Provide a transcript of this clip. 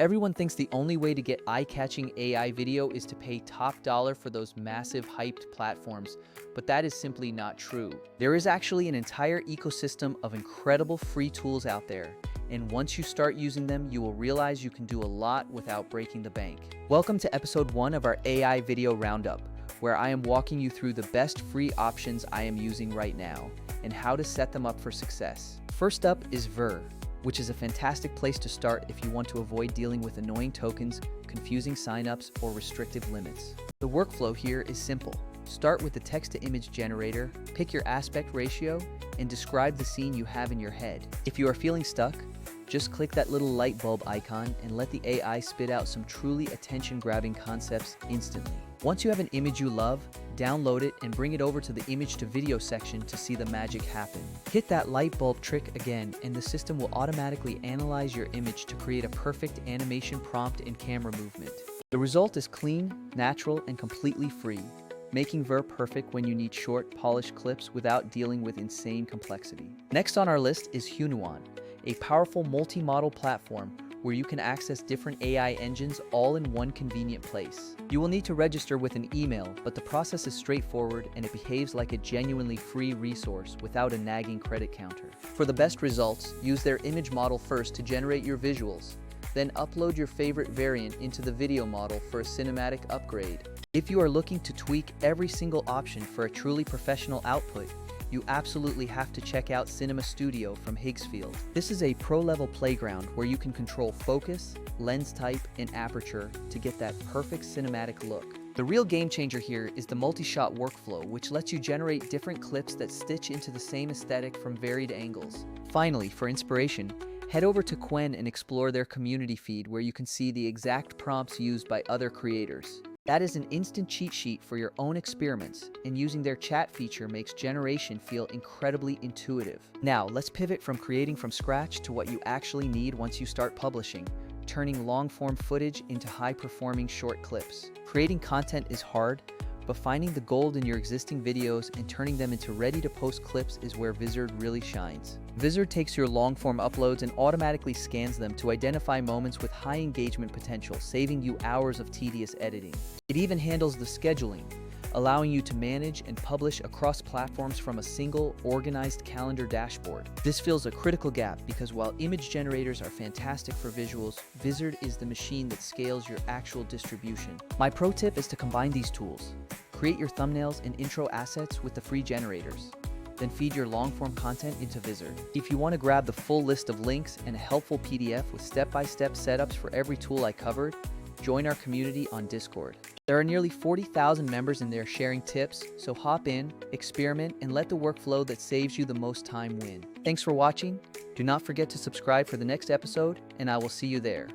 Everyone thinks the only way to get eye-catching AI video is to pay top dollar for those massive hyped platforms, but that is simply not true. There is actually an entire ecosystem of incredible free tools out there, and once you start using them, you will realize you can do a lot without breaking the bank. Welcome to episode 1 of our AI video roundup, where I am walking you through the best free options I am using right now and how to set them up for success. First up is Ver, which is a fantastic place to start if you want to avoid dealing with annoying tokens, confusing signups, or restrictive limits. The workflow here is simple. Start with the text-to-image generator, pick your aspect ratio, and describe the scene you have in your head. If you are feeling stuck, just click that little light bulb icon and let the AI spit out some truly attention-grabbing concepts instantly. Once you have an image you love, download it and bring it over to the image to video section to see the magic happen. Hit that light bulb trick again and the system will automatically analyze your image to create a perfect animation prompt and camera movement. The result is clean, natural, and completely free, making Ver perfect when you need short, polished clips without dealing with insane complexity. Next on our list is Hunuan, a powerful multi-model platform where you can access different AI engines all in one convenient place. You will need to register with an email, but the process is straightforward and it behaves like a genuinely free resource without a nagging credit counter. For the best results, use their image model first to generate your visuals, then upload your favorite variant into the video model for a cinematic upgrade. If you are looking to tweak every single option for a truly professional output, you absolutely have to check out Cinema Studio from Higgsfield. This is a pro-level playground where you can control focus, lens type, and aperture to get that perfect cinematic look. The real game changer here is the multi-shot workflow, which lets you generate different clips that stitch into the same aesthetic from varied angles. Finally, for inspiration, head over to Qwen and explore their community feed where you can see the exact prompts used by other creators. That is an instant cheat sheet for your own experiments, and using their chat feature makes generation feel incredibly intuitive. Now, let's pivot from creating from scratch to what you actually need once you start publishing, turning long-form footage into high-performing short clips. Creating content is hard, but finding the gold in your existing videos and turning them into ready-to-post clips is where Vizard really shines. Vizard takes your long-form uploads and automatically scans them to identify moments with high engagement potential, saving you hours of tedious editing. It even handles the scheduling, allowing you to manage and publish across platforms from a single, organized calendar dashboard. This fills a critical gap because while image generators are fantastic for visuals, Vizard is the machine that scales your actual distribution. My pro tip is to combine these tools. Create your thumbnails and intro assets with the free generators. Then feed your long-form content into Vizard. If you want to grab the full list of links and a helpful PDF with step-by-step setups for every tool I covered, join our community on Discord. There are nearly 40,000 members in there sharing tips, so hop in, experiment, and let the workflow that saves you the most time win. Thanks for watching. Do not forget to subscribe for the next episode, and I will see you there.